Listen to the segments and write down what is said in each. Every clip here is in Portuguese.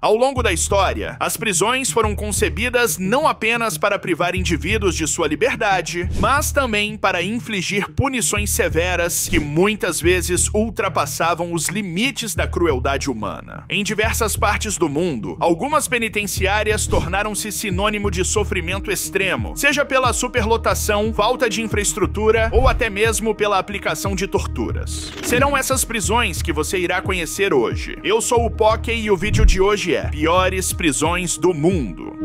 Ao longo da história, as prisões foram concebidas não apenas para privar indivíduos de sua liberdade, mas também para infligir punições severas que muitas vezes ultrapassavam os limites da crueldade humana. Em diversas partes do mundo, algumas penitenciárias tornaram-se sinônimo de sofrimento extremo, seja pela superlotação, falta de infraestrutura ou até mesmo pela aplicação de torturas. Serão essas prisões que você irá conhecer hoje. Eu sou o Poké e o vídeo de hoje é Piores Prisões do Mundo.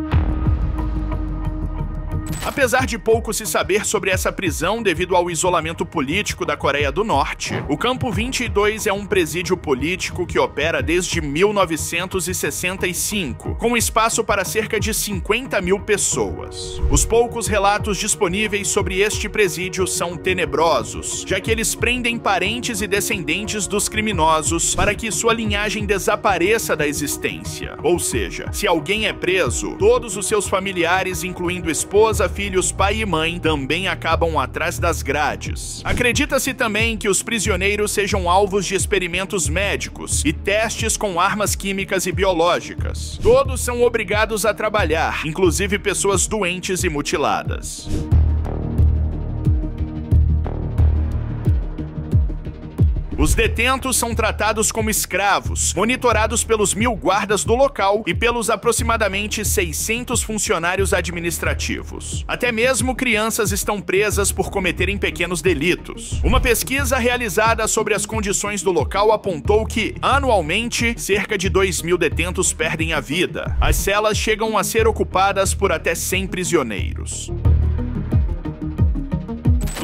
Apesar de pouco se saber sobre essa prisão devido ao isolamento político da Coreia do Norte, o Campo 22 é um presídio político que opera desde 1965, com espaço para cerca de 50 mil pessoas. Os poucos relatos disponíveis sobre este presídio são tenebrosos, já que eles prendem parentes e descendentes dos criminosos para que sua linhagem desapareça da existência. Ou seja, se alguém é preso, todos os seus familiares, incluindo esposa, filhos, pai e mãe, também acabam atrás das grades. Acredita-se também que os prisioneiros sejam alvos de experimentos médicos e testes com armas químicas e biológicas. Todos são obrigados a trabalhar, inclusive pessoas doentes e mutiladas. Os detentos são tratados como escravos, monitorados pelos 1000 guardas do local e pelos aproximadamente 600 funcionários administrativos. Até mesmo crianças estão presas por cometerem pequenos delitos. Uma pesquisa realizada sobre as condições do local apontou que, anualmente, cerca de 2.000 detentos perdem a vida. As celas chegam a ser ocupadas por até 100 prisioneiros.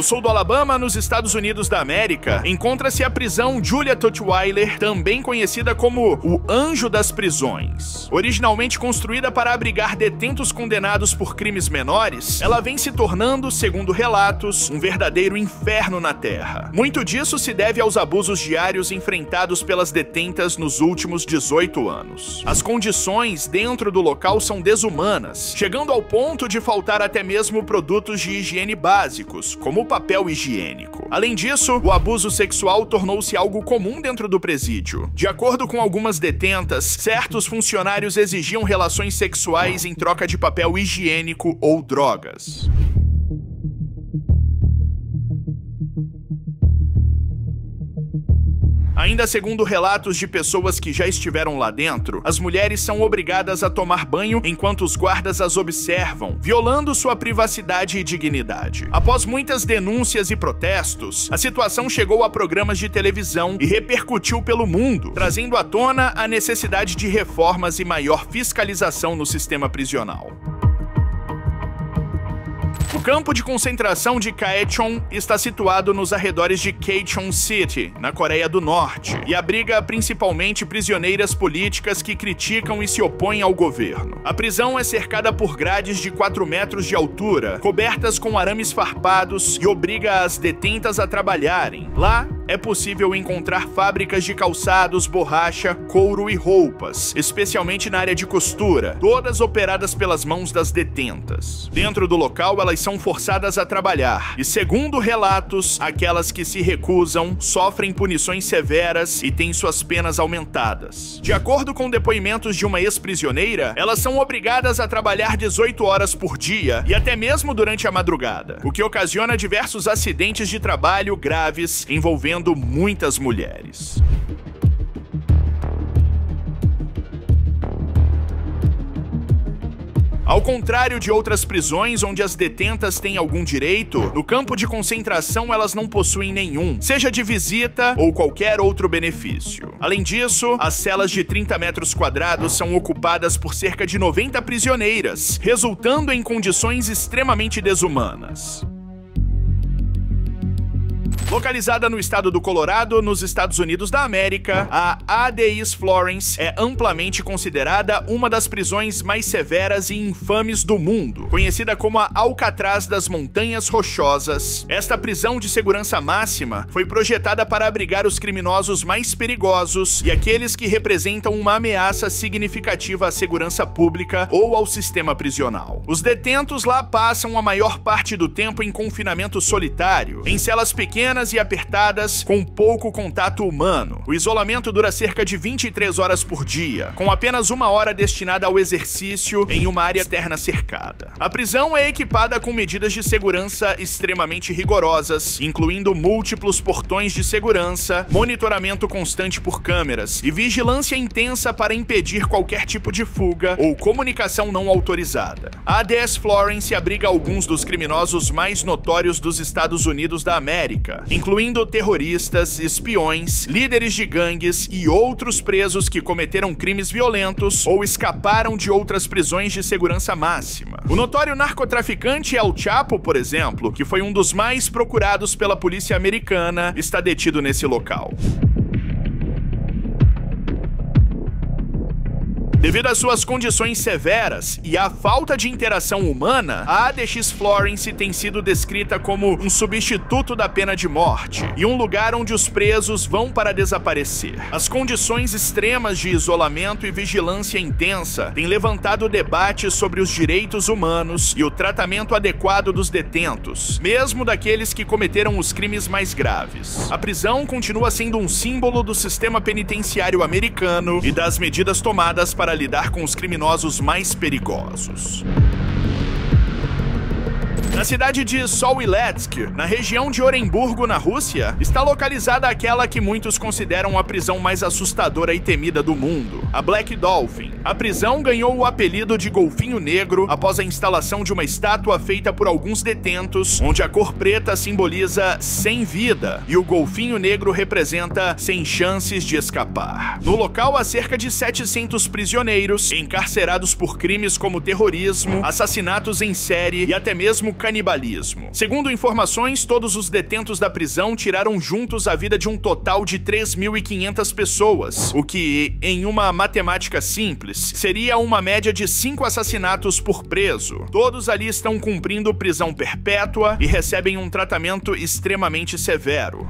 No sul do Alabama, nos Estados Unidos da América, encontra-se a prisão Julia Tutwiler, também conhecida como o Anjo das Prisões. Originalmente construída para abrigar detentos condenados por crimes menores, ela vem se tornando, segundo relatos, um verdadeiro inferno na Terra. Muito disso se deve aos abusos diários enfrentados pelas detentas nos últimos 18 anos. As condições dentro do local são desumanas, chegando ao ponto de faltar até mesmo produtos de higiene básicos, como papel higiênico. Além disso, o abuso sexual tornou-se algo comum dentro do presídio. De acordo com algumas detentas, certos funcionários exigiam relações sexuais em troca de papel higiênico ou drogas. Ainda segundo relatos de pessoas que já estiveram lá dentro, as mulheres são obrigadas a tomar banho enquanto os guardas as observam, violando sua privacidade e dignidade. Após muitas denúncias e protestos, a situação chegou a programas de televisão e repercutiu pelo mundo, trazendo à tona a necessidade de reformas e maior fiscalização no sistema prisional. O campo de concentração de Kaechon está situado nos arredores de Kaechon City, na Coreia do Norte, e abriga principalmente prisioneiras políticas que criticam e se opõem ao governo. A prisão é cercada por grades de 4 metros de altura, cobertas com arames farpados, e obriga as detentas a trabalharem. Lá, é possível encontrar fábricas de calçados, borracha, couro e roupas, especialmente na área de costura, todas operadas pelas mãos das detentas. Dentro do local, elas são forçadas a trabalhar, e segundo relatos, aquelas que se recusam sofrem punições severas e têm suas penas aumentadas. De acordo com depoimentos de uma ex-prisioneira, elas são obrigadas a trabalhar 18 horas por dia e até mesmo durante a madrugada, o que ocasiona diversos acidentes de trabalho graves envolvendo muitas mulheres. Ao contrário de outras prisões onde as detentas têm algum direito, no campo de concentração elas não possuem nenhum, seja de visita ou qualquer outro benefício. Além disso, as celas de 30 metros quadrados são ocupadas por cerca de 90 prisioneiras, resultando em condições extremamente desumanas. Localizada no estado do Colorado, nos Estados Unidos da América, a AD East Florence é amplamente considerada uma das prisões mais severas e infames do mundo, conhecida como a Alcatraz das Montanhas Rochosas. Esta prisão de segurança máxima foi projetada para abrigar os criminosos mais perigosos e aqueles que representam uma ameaça significativa à segurança pública ou ao sistema prisional. Os detentos lá passam a maior parte do tempo em confinamento solitário, em celas pequenas pequenas e apertadas com pouco contato humano. O isolamento dura cerca de 23 horas por dia, com apenas 1 hora destinada ao exercício em uma área externa cercada. A prisão é equipada com medidas de segurança extremamente rigorosas, incluindo múltiplos portões de segurança, monitoramento constante por câmeras e vigilância intensa para impedir qualquer tipo de fuga ou comunicação não autorizada. A ADS Florence abriga alguns dos criminosos mais notórios dos Estados Unidos da América, incluindo terroristas, espiões, líderes de gangues e outros presos que cometeram crimes violentos ou escaparam de outras prisões de segurança máxima. O notório narcotraficante El Chapo, por exemplo, que foi um dos mais procurados pela polícia americana, está detido nesse local. Devido às suas condições severas e à falta de interação humana, a ADX Florence tem sido descrita como um substituto da pena de morte e um lugar onde os presos vão para desaparecer. As condições extremas de isolamento e vigilância intensa têm levantado debates sobre os direitos humanos e o tratamento adequado dos detentos, mesmo daqueles que cometeram os crimes mais graves. A prisão continua sendo um símbolo do sistema penitenciário americano e das medidas tomadas para lidar com os criminosos mais perigosos. Na cidade de Sowiletsk, na região de Oremburgo, na Rússia, está localizada aquela que muitos consideram a prisão mais assustadora e temida do mundo, a Black Dolphin. A prisão ganhou o apelido de Golfinho Negro após a instalação de uma estátua feita por alguns detentos, onde a cor preta simboliza sem vida e o golfinho negro representa sem chances de escapar. No local há cerca de 700 prisioneiros encarcerados por crimes como terrorismo, assassinatos em série e até mesmo canibalismo. Segundo informações, todos os detentos da prisão tiraram juntos a vida de um total de 3.500 pessoas, o que, em uma matemática simples, seria uma média de 5 assassinatos por preso. Todos ali estão cumprindo prisão perpétua e recebem um tratamento extremamente severo.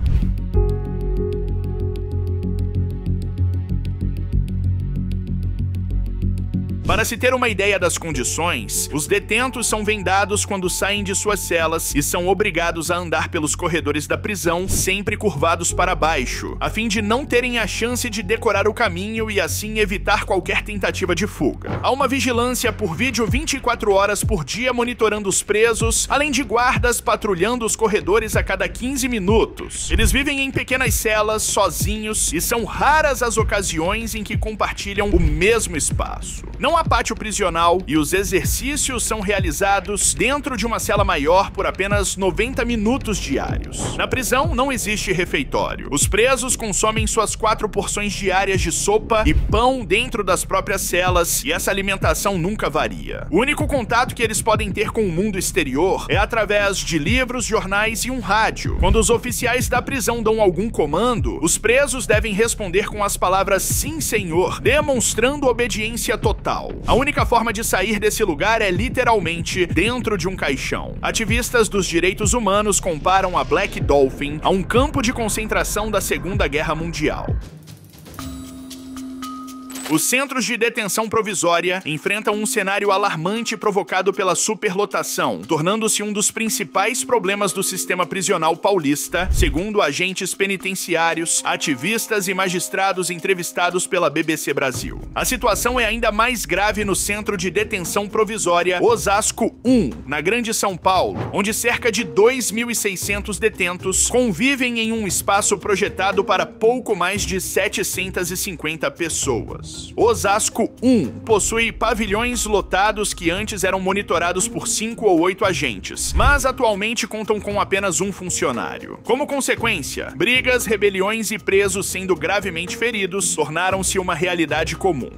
Para se ter uma ideia das condições, os detentos são vendados quando saem de suas celas e são obrigados a andar pelos corredores da prisão, sempre curvados para baixo, a fim de não terem a chance de decorar o caminho e assim evitar qualquer tentativa de fuga. Há uma vigilância por vídeo 24 horas por dia monitorando os presos, além de guardas patrulhando os corredores a cada 15 minutos. Eles vivem em pequenas celas, sozinhos, e são raras as ocasiões em que compartilham o mesmo espaço. Não há pátio prisional e os exercícios são realizados dentro de uma cela maior por apenas 90 minutos diários. Na prisão não existe refeitório. Os presos consomem suas 4 porções diárias de sopa e pão dentro das próprias celas e essa alimentação nunca varia. O único contato que eles podem ter com o mundo exterior é através de livros, jornais e um rádio. Quando os oficiais da prisão dão algum comando, os presos devem responder com as palavras "Sim, senhor", demonstrando obediência total. A única forma de sair desse lugar é literalmente dentro de um caixão. Ativistas dos direitos humanos comparam a Black Dolphin a um campo de concentração da Segunda Guerra Mundial. Os centros de detenção provisória enfrentam um cenário alarmante provocado pela superlotação, tornando-se um dos principais problemas do sistema prisional paulista, segundo agentes penitenciários, ativistas e magistrados entrevistados pela BBC Brasil. A situação é ainda mais grave no centro de detenção provisória Osasco 1, na Grande São Paulo, onde cerca de 2.600 detentos convivem em um espaço projetado para pouco mais de 750 pessoas. Osasco 1 possui pavilhões lotados que antes eram monitorados por 5 ou 8 agentes, mas atualmente contam com apenas um funcionário. Como consequência, brigas, rebeliões e presos sendo gravemente feridos tornaram-se uma realidade comum.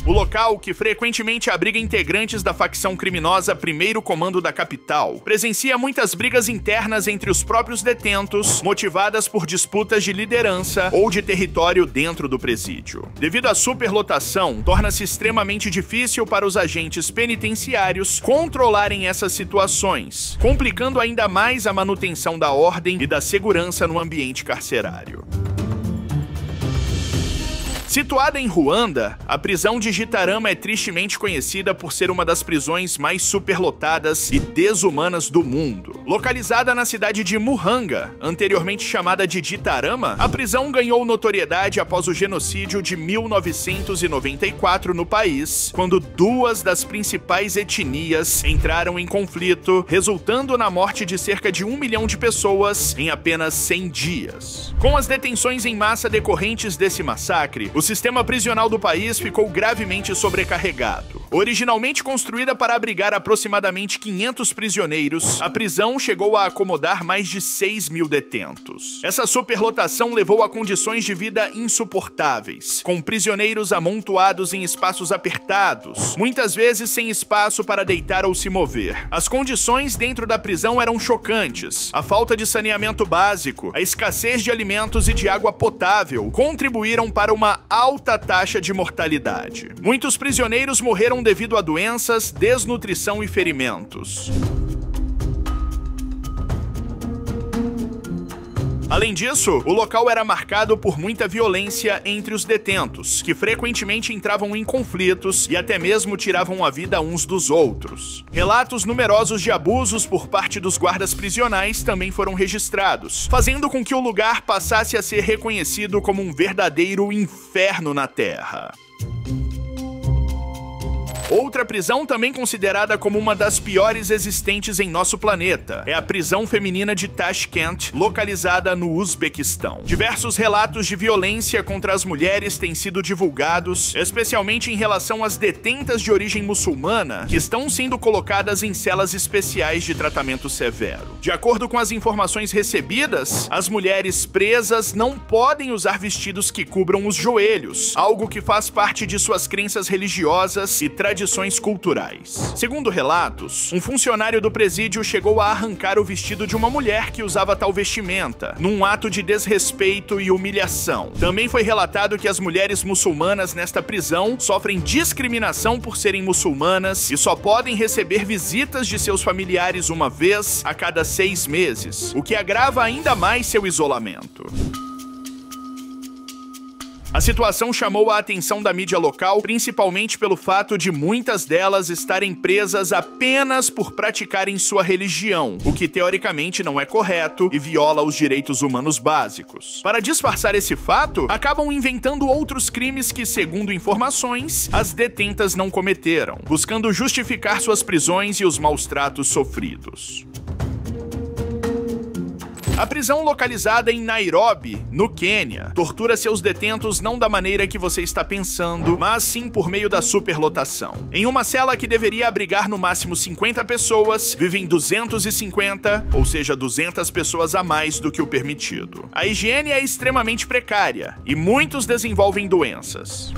O local, que frequentemente abriga integrantes da facção criminosa Primeiro Comando da capital, presencia muitas brigas internas entre os próprios detentos, motivadas por disputas de liderança ou de território dentro do presídio. Devido à superlotação, torna-se extremamente difícil para os agentes penitenciários controlarem essas situações, complicando ainda mais a manutenção da ordem e da segurança no ambiente carcerário. Situada em Ruanda, a prisão de Gitarama é tristemente conhecida por ser uma das prisões mais superlotadas e desumanas do mundo. Localizada na cidade de Muhanga, anteriormente chamada de Gitarama, a prisão ganhou notoriedade após o genocídio de 1994 no país, quando duas das principais etnias entraram em conflito, resultando na morte de cerca de 1 milhão de pessoas em apenas 100 dias. Com as detenções em massa decorrentes desse massacre, o sistema prisional do país ficou gravemente sobrecarregado. Originalmente construída para abrigar aproximadamente 500 prisioneiros, a prisão chegou a acomodar mais de 6 mil detentos. Essa superlotação levou a condições de vida insuportáveis, com prisioneiros amontoados em espaços apertados, muitas vezes sem espaço para deitar ou se mover. As condições dentro da prisão eram chocantes. A falta de saneamento básico, a escassez de alimentos e de água potável contribuíram para uma alta taxa de mortalidade. Muitos prisioneiros morreram devido a doenças, desnutrição e ferimentos. Além disso, o local era marcado por muita violência entre os detentos, que frequentemente entravam em conflitos e até mesmo tiravam a vida uns dos outros. Relatos numerosos de abusos por parte dos guardas prisionais também foram registrados, fazendo com que o lugar passasse a ser reconhecido como um verdadeiro inferno na Terra. Outra prisão, também considerada como uma das piores existentes em nosso planeta, é a prisão feminina de Tashkent, localizada no Uzbequistão. Diversos relatos de violência contra as mulheres têm sido divulgados, especialmente em relação às detentas de origem muçulmana, que estão sendo colocadas em celas especiais de tratamento severo. De acordo com as informações recebidas, as mulheres presas não podem usar vestidos que cubram os joelhos, algo que faz parte de suas crenças religiosas e tradições culturais. Segundo relatos, um funcionário do presídio chegou a arrancar o vestido de uma mulher que usava tal vestimenta, num ato de desrespeito e humilhação. Também foi relatado que as mulheres muçulmanas nesta prisão sofrem discriminação por serem muçulmanas e só podem receber visitas de seus familiares uma vez a cada 6 meses, o que agrava ainda mais seu isolamento. A situação chamou a atenção da mídia local, principalmente pelo fato de muitas delas estarem presas apenas por praticarem sua religião, o que teoricamente não é correto e viola os direitos humanos básicos. Para disfarçar esse fato, acabam inventando outros crimes que, segundo informações, as detentas não cometeram, buscando justificar suas prisões e os maus tratos sofridos. A prisão localizada em Nairobi, no Quênia, tortura seus detentos não da maneira que você está pensando, mas sim por meio da superlotação. Em uma cela que deveria abrigar no máximo 50 pessoas, vivem 250, ou seja, 200 pessoas a mais do que o permitido. A higiene é extremamente precária e muitos desenvolvem doenças.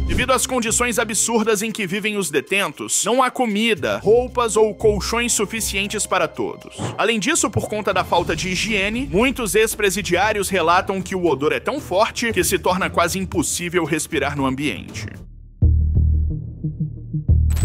Devido às condições absurdas em que vivem os detentos, não há comida, roupas ou colchões suficientes para todos. Além disso, por conta da falta de higiene, muitos ex-presidiários relatam que o odor é tão forte que se torna quase impossível respirar no ambiente.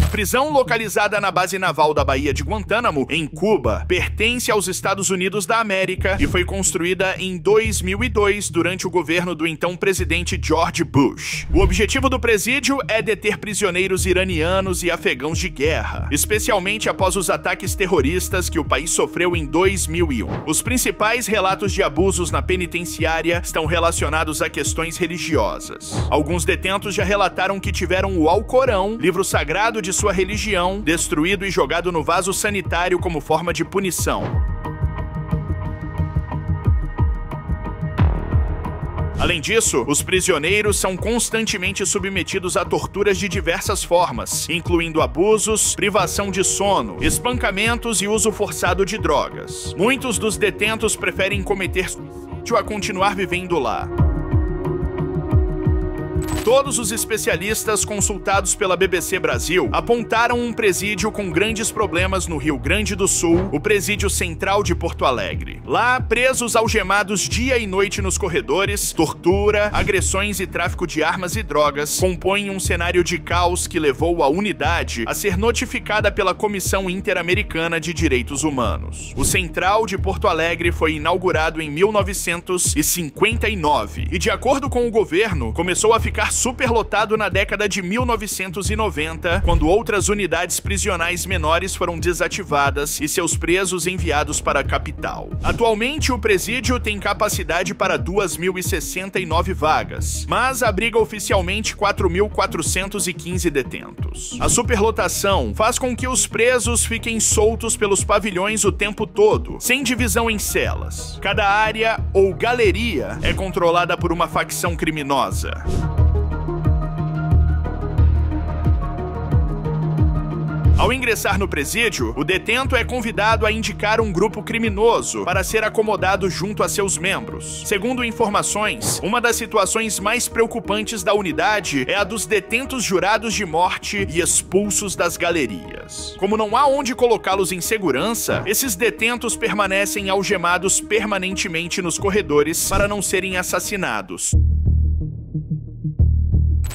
A prisão, localizada na base naval da Baía de Guantánamo, em Cuba, pertence aos Estados Unidos da América e foi construída em 2002 durante o governo do então presidente George Bush. O objetivo do presídio é deter prisioneiros iranianos e afegãos de guerra, especialmente após os ataques terroristas que o país sofreu em 2001. Os principais relatos de abusos na penitenciária estão relacionados a questões religiosas. Alguns detentos já relataram que tiveram o Alcorão, livro sagrado de sua religião, destruído e jogado no vaso sanitário como forma de punição. Além disso, os prisioneiros são constantemente submetidos a torturas de diversas formas, incluindo abusos, privação de sono, espancamentos e uso forçado de drogas. Muitos dos detentos preferem cometer suicídio a continuar vivendo lá. Todos os especialistas consultados pela BBC Brasil apontaram um presídio com grandes problemas no Rio Grande do Sul, o Presídio Central de Porto Alegre. Lá, presos algemados dia e noite nos corredores, tortura, agressões e tráfico de armas e drogas compõem um cenário de caos que levou a unidade a ser notificada pela Comissão Interamericana de Direitos Humanos. O Central de Porto Alegre foi inaugurado em 1959 e, de acordo com o governo, começou a ficar superlotado na década de 1990, quando outras unidades prisionais menores foram desativadas e seus presos enviados para a capital. Atualmente, o presídio tem capacidade para 2.069 vagas, mas abriga oficialmente 4.415 detentos. A superlotação faz com que os presos fiquem soltos pelos pavilhões o tempo todo, sem divisão em celas. Cada área ou galeria é controlada por uma facção criminosa. Ao ingressar no presídio, o detento é convidado a indicar um grupo criminoso para ser acomodado junto a seus membros. Segundo informações, uma das situações mais preocupantes da unidade é a dos detentos jurados de morte e expulsos das galerias. Como não há onde colocá-los em segurança, esses detentos permanecem algemados permanentemente nos corredores para não serem assassinados.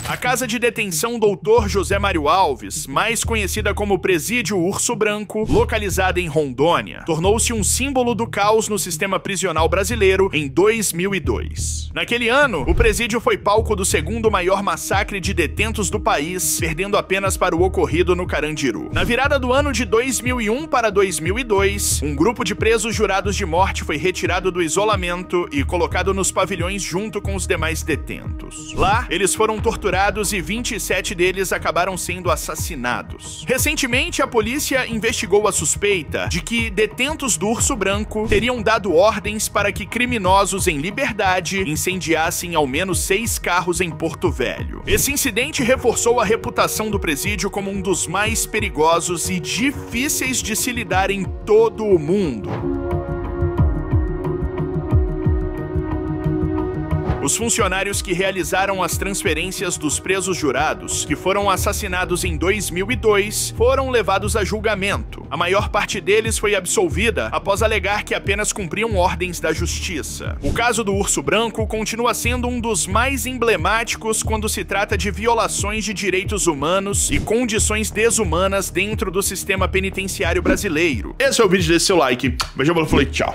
A Casa de Detenção Dr. José Mário Alves, mais conhecida como Presídio Urso Branco, localizada em Rondônia, tornou-se um símbolo do caos no sistema prisional brasileiro em 2002. Naquele ano, o presídio foi palco do segundo maior massacre de detentos do país, perdendo apenas para o ocorrido no Carandiru. Na virada do ano de 2001 para 2002, um grupo de presos jurados de morte foi retirado do isolamento e colocado nos pavilhões junto com os demais detentos. Lá, eles foram torturados e 27 deles acabaram sendo assassinados. Recentemente, a polícia investigou a suspeita de que detentos do Urso Branco teriam dado ordens para que criminosos em liberdade incendiassem ao menos 6 carros em Porto Velho. Esse incidente reforçou a reputação do presídio como um dos mais perigosos e difíceis de se lidar em todo o mundo. Os funcionários que realizaram as transferências dos presos jurados, que foram assassinados em 2002, foram levados a julgamento. A maior parte deles foi absolvida após alegar que apenas cumpriam ordens da justiça. O caso do Urso Branco continua sendo um dos mais emblemáticos quando se trata de violações de direitos humanos e condições desumanas dentro do sistema penitenciário brasileiro. Esse é o vídeo, deixe seu like. Beijão, falei, tchau.